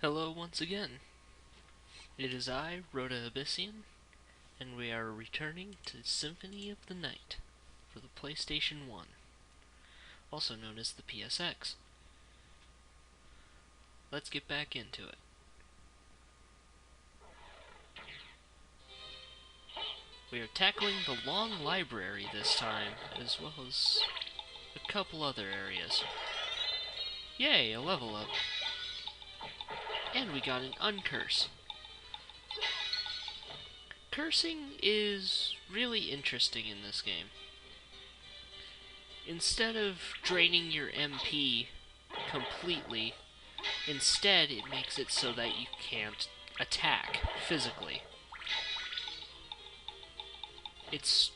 Hello once again. It is I, Rota Abyssian, and we are returning to Symphony of the Night for the PlayStation 1, also known as the PSX. Let's get back into it. We are tackling the long library this time, as well as a couple other areas. Yay, a level up. And we got an uncurse. Cursing is really interesting in this game. Instead of draining your MP completely, instead it makes it so that you can't attack physically. It's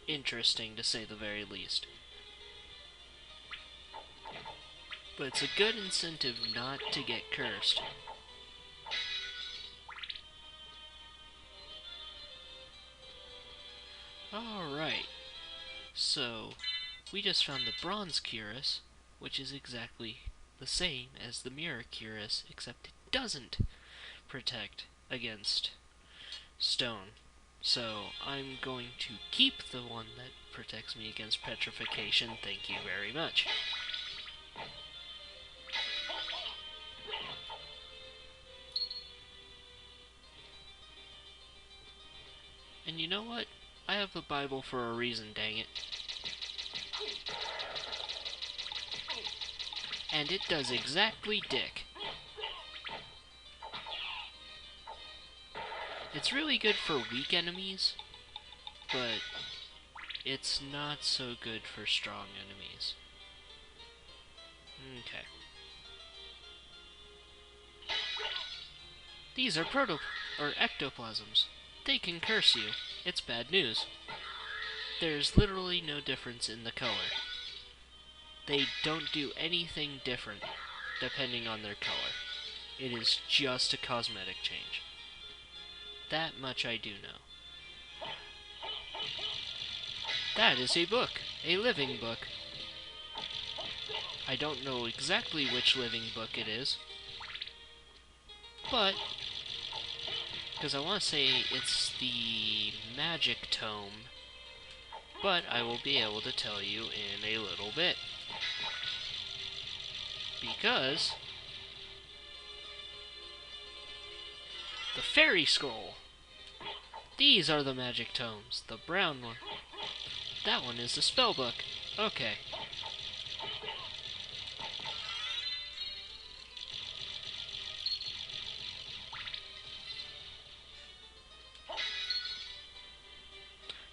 interesting to say the very least. But it's a good incentive not to get cursed. Alright, so we just found the bronze cuirass, which is exactly the same as the mirror cuirass, except it doesn't protect against stone. So I'm going to keep the one that protects me against petrification, thank you very much. And you know what? I have the Bible for a reason, dang it. And it does exactly dick. It's really good for weak enemies, but it's not so good for strong enemies. Okay. These are ectoplasms. They can curse you. It's bad news. There's literally no difference in the color. They don't do anything different depending on their color. It is just a cosmetic change. That much I do know. That is a book. A living book. I don't know exactly which living book it is, but because I want to say it's the magic tome, but I will be able to tell you in a little bit. Because the fairy scroll. These are the magic tomes. The brown one. That one is the spell book. Okay.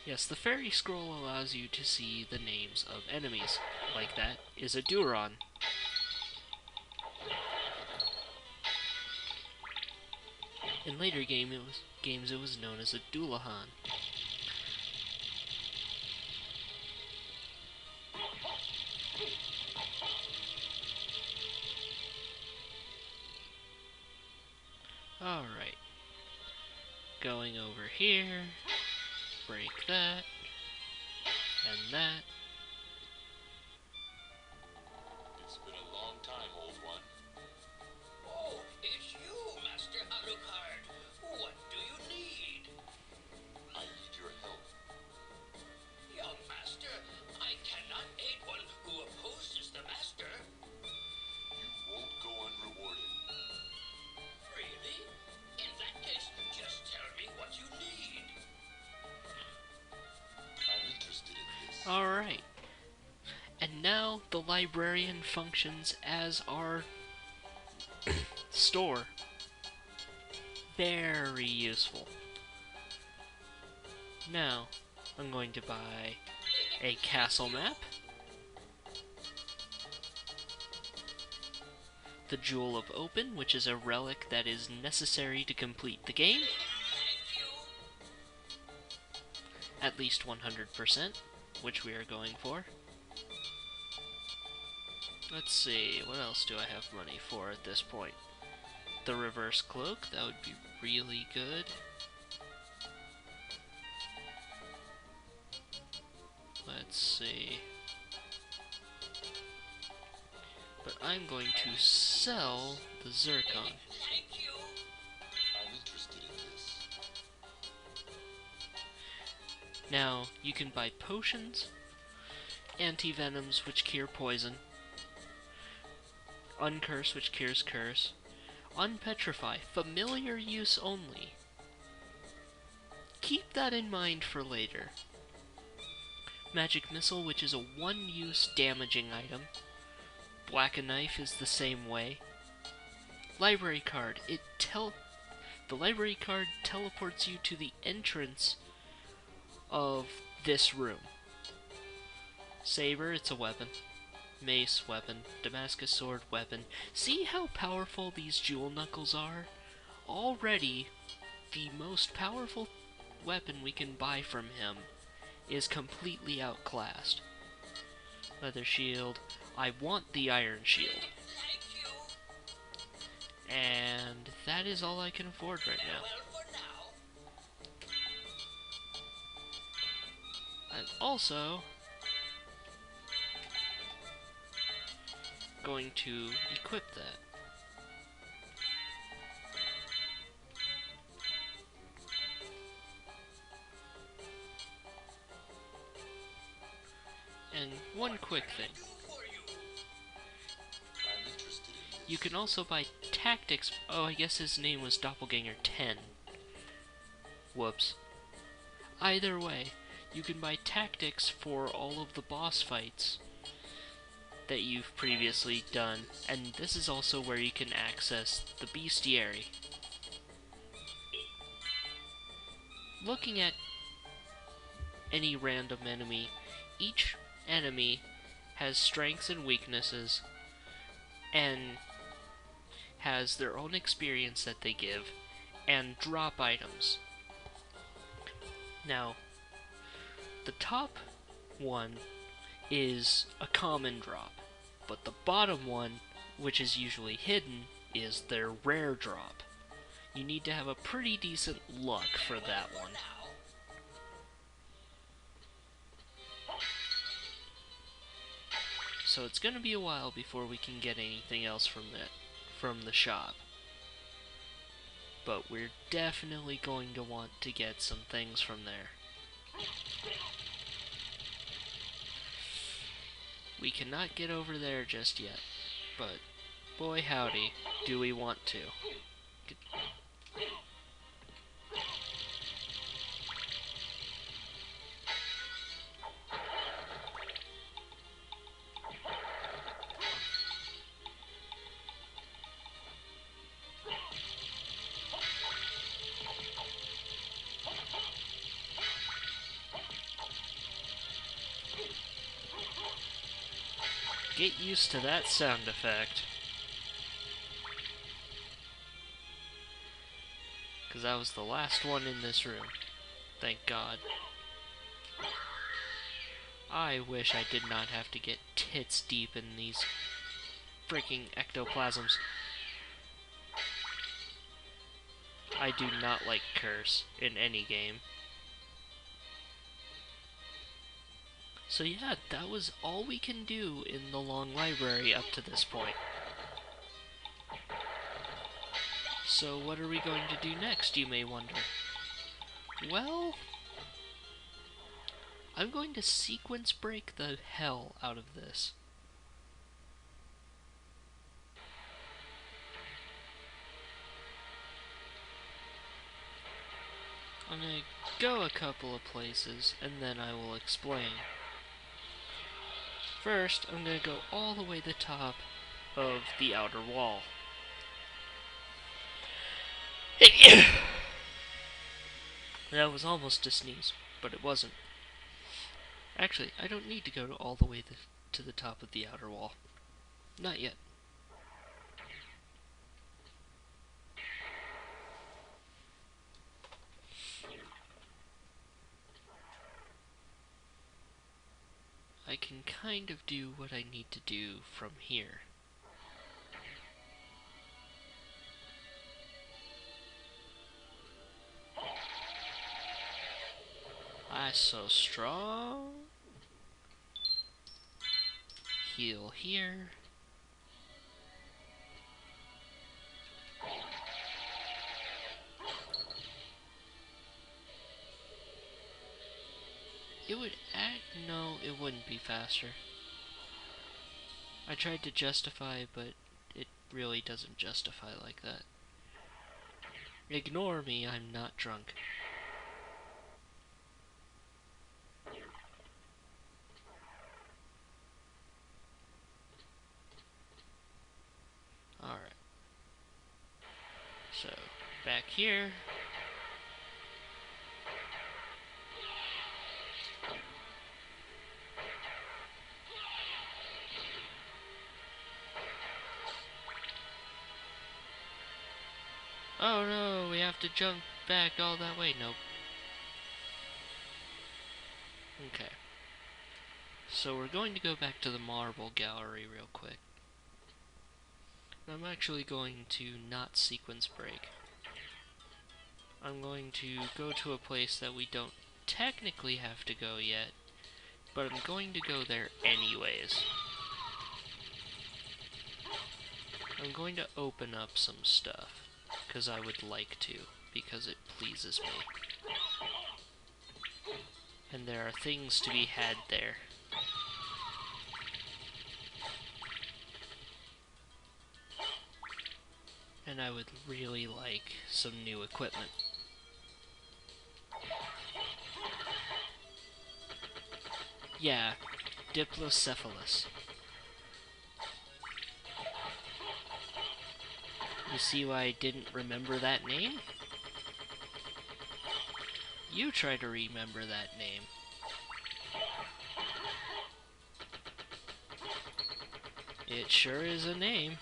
Yes, the fairy scroll allows you to see the names of enemies. Like that is a Duron. In later games it was known as a Dullahan. Alright. Going over here. Break that. And that. It's been a long time, old one. Oh, it's you, Master Alucard. What do you need? I need your help. Young Master, I cannot aid one who opposes the Master. You won't go unrewarded. Really? In that case, just tell me what you need. I'm interested in this. Alright. And now the librarian functions as our store. Very useful. Now, I'm going to buy a castle map, the Jewel of Open, which is a relic that is necessary to complete the game, Thank you. at least 100%, which we are going for. Let's see, what else do I have money for at this point? The reverse cloak, that would be really good. Let's see. But I'm going to sell the zircon. Thank you. I'm interested in this. Now, you can buy potions, anti-venoms which cure poison, uncurse which cures curse, unpetrify, familiar use only. Keep that in mind for later. Magic missile, which is a one-use damaging item. Black a knife is the same way. Library card, the library card teleports you to the entrance of this room. Saber, it's a weapon. Mace, weapon. Damascus sword, weapon. See how powerful these jewel knuckles are? Already, the most powerful weapon we can buy from him is completely outclassed. Leather shield. I want the iron shield. Thank you. And that is all I can afford right now. Well, for now. I'm also going to equip that. And one quick thing. Do for you. I'm interested in this. You can also buy tactics. Oh, I guess his name was Doppelganger 10. Whoops. Either way, you can buy tactics for all of the boss fights that you've previously done, and this is also where you can access the bestiary. Looking at any random enemy, each enemy has strengths and weaknesses, and has their own experience that they give, and drop items. Now, the top one is a common drop, but the bottom one, which is usually hidden, is their rare drop. You need to have a pretty decent luck for that one. Now. So it's gonna be a while before we can get anything else from the shop. But we're definitely going to want to get some things from there. We cannot get over there just yet, but boy howdy, do we want to. Get used to that sound effect. Because that was the last one in this room. Thank God. I wish I did not have to get tits deep in these freaking ectoplasms. I do not like curse in any game. So yeah, that was all we can do in the long library up to this point. So what are we going to do next, you may wonder? Well, I'm going to sequence break the hell out of this. I'm gonna go a couple of places, and then I will explain. First, I'm gonna go all the way to the top of the outer wall. That was almost a sneeze, but it wasn't. Actually, I don't need to go all the way to the top of the outer wall. Not yet. I can kind of do what I need to do from here. I'm so strong. Heal here. it wouldn't be faster. I tried to justify, but it really doesn't justify like that. Ignore me, I'm not drunk. Alright. So, back here. Oh no, we have to jump back all that way. Nope. Okay. So we're going to go back to the marble gallery real quick. I'm actually going to not sequence break. I'm going to go to a place that we don't technically have to go yet, but I'm going to go there anyways. I'm going to open up some stuff, because I would like to, because it pleases me. And there are things to be had there. And I would really like some new equipment. Yeah, Diplocephalus. You see why I didn't remember that name? You try to remember that name. It sure is a name.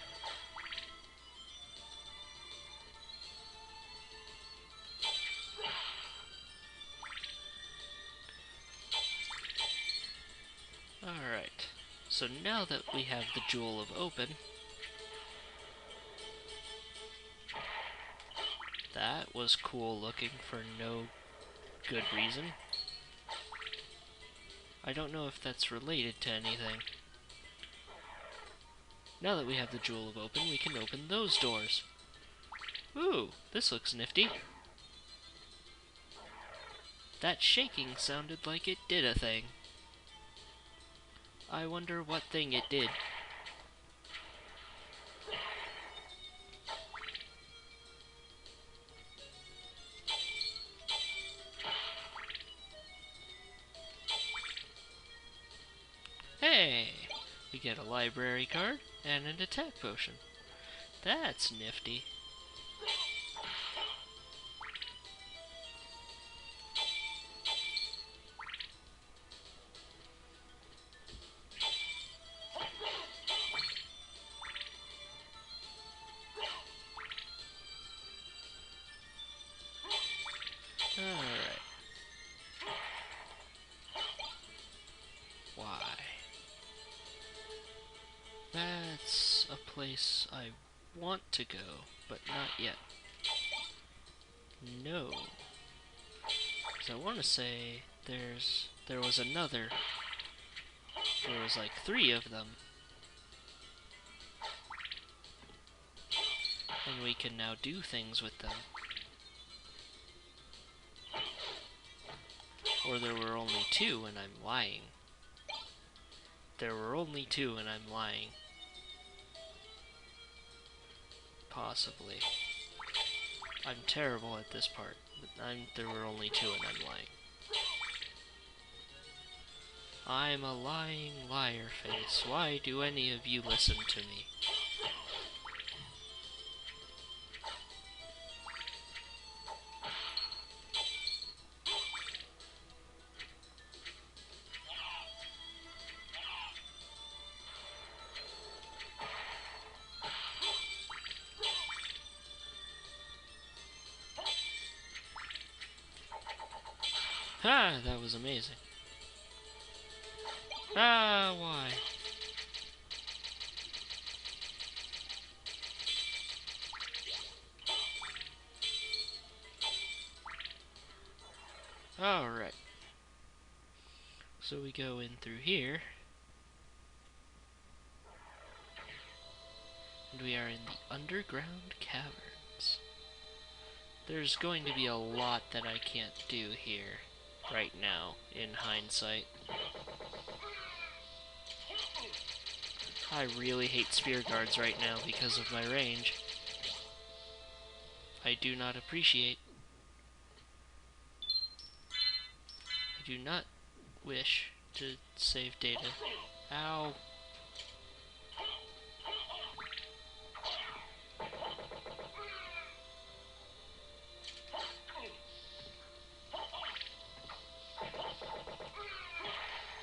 Alright, so now that we have the Jewel of Open, that was cool looking for no good reason. I don't know if that's related to anything. Now that we have the Jewel of Open, we can open those doors. Ooh, this looks nifty. That shaking sounded like it did a thing. I wonder what thing it did. Hey! We get a library card and an attack potion. That's nifty. Alright. Why? That's a place I want to go, but not yet. No. Because I want to say there was another. There was like 3 of them. And we can now do things with them. Or there were only 2 and I'm lying. There were only 2 and I'm lying. Possibly. I'm terrible at this part. There were only 2 and I'm lying. I'm a lying liar face. Why do any of you listen to me? Ah, that was amazing. Ah, why? Alright. So we go in through here. And we are in the underground caverns. There's going to be a lot that I can't do here right now, in hindsight. I really hate spear guards right now because of my range. I do not appreciate. I do not wish to save data. Ow.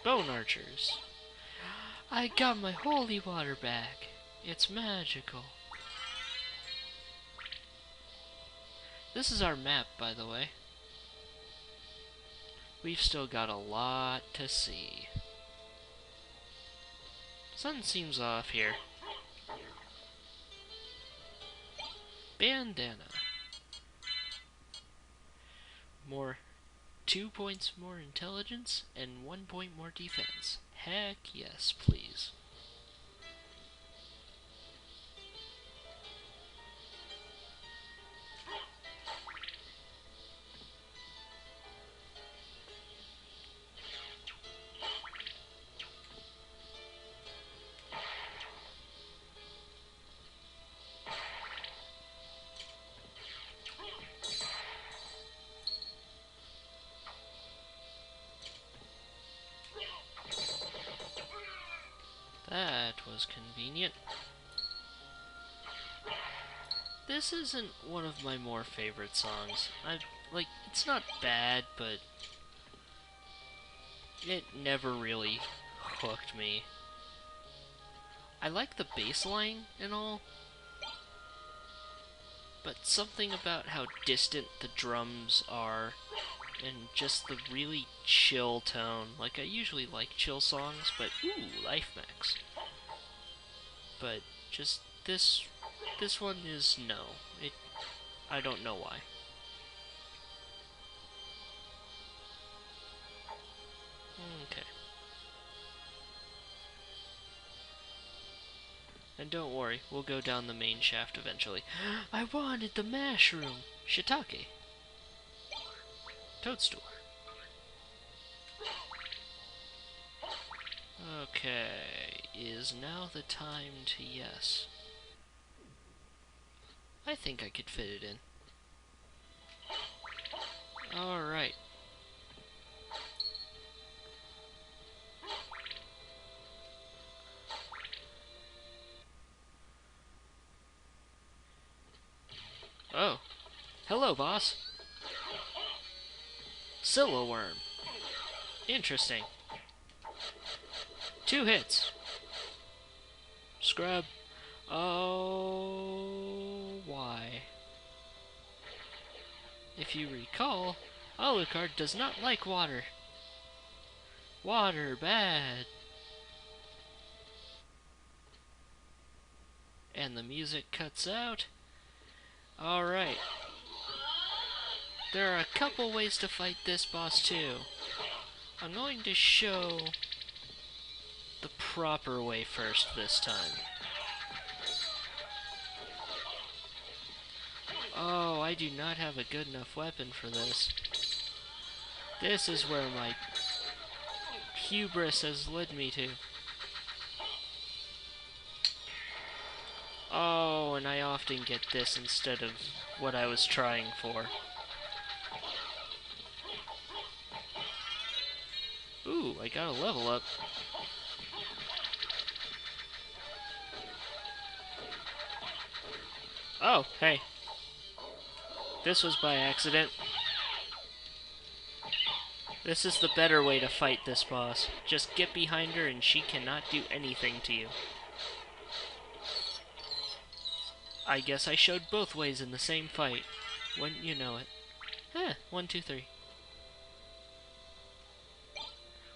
Bone archers. I got my holy water back. It's magical. This is our map, by the way. We've still got a lot to see. Sun seems off here. Bandana. More 2 points more intelligence and 1 point more defense. Heck yes, please. That was convenient. This isn't one of my more favorite songs. It's not bad, but it never really hooked me. I like the bass line and all, but something about how distant the drums are and just the really chill tone. Like, I usually like chill songs, but ooh, Life Max. But just this one is no. I don't know why. Okay. And don't worry, we'll go down the main shaft eventually. I wanted the mash room! Shiitake. Toadstool. Okay, is now the time to yes. I think I could fit it in. Alright. Oh. Hello, boss. Silhouworm. Interesting. 2 hits. Scrub. Oh, why? If you recall, Alucard does not like water. Water, bad. And the music cuts out. Alright. There are a couple ways to fight this boss too. I'm going to show the proper way first this time. Oh, I do not have a good enough weapon for this. This is where my hubris has led me to. Oh, and I often get this instead of what I was trying for. Ooh, I got a level up. Oh, hey. This was by accident. This is the better way to fight this boss. Just get behind her and she cannot do anything to you. I guess I showed both ways in the same fight. Wouldn't you know it? 1, 2, 3.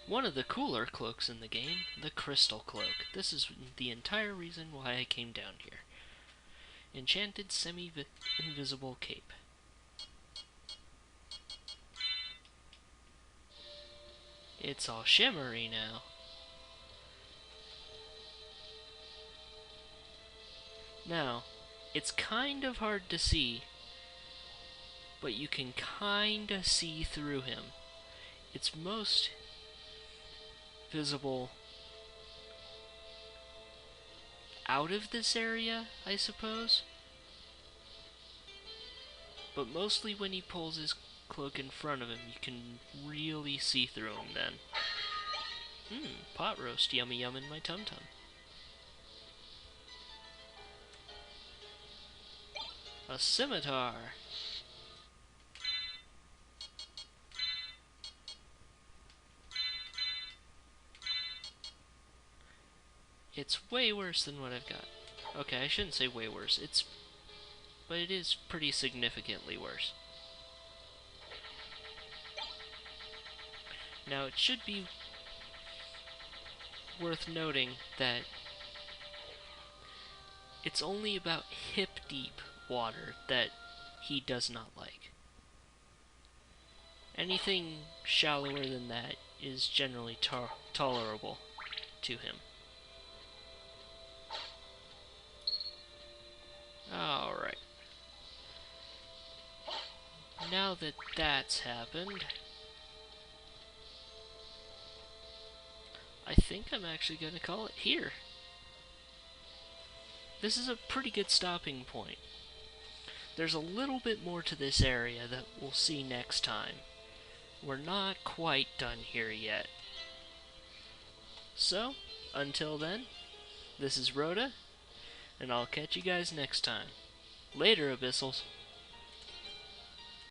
One of the cooler cloaks in the game, the Crystal Cloak. This is the entire reason why I came down here. Enchanted semi-invisible cape. It's all shimmery now. Now, it's kind of hard to see, but you can kinda see through him. It's most visible out of this area, I suppose. But mostly when he pulls his cloak in front of him, you can really see through him then. Pot roast, yummy yum in my tum-tum. A scimitar. It's way worse than what I've got. Okay, I shouldn't say way worse. But it is pretty significantly worse. Now, it should be worth noting that it's only about hip-deep water that he does not like. Anything shallower than that is generally tolerable to him. Alright. Now that that's happened, I think I'm actually going to call it here. This is a pretty good stopping point. There's a little bit more to this area that we'll see next time. We're not quite done here yet. So, until then, this is Rota, and I'll catch you guys next time. Later, Abyssals.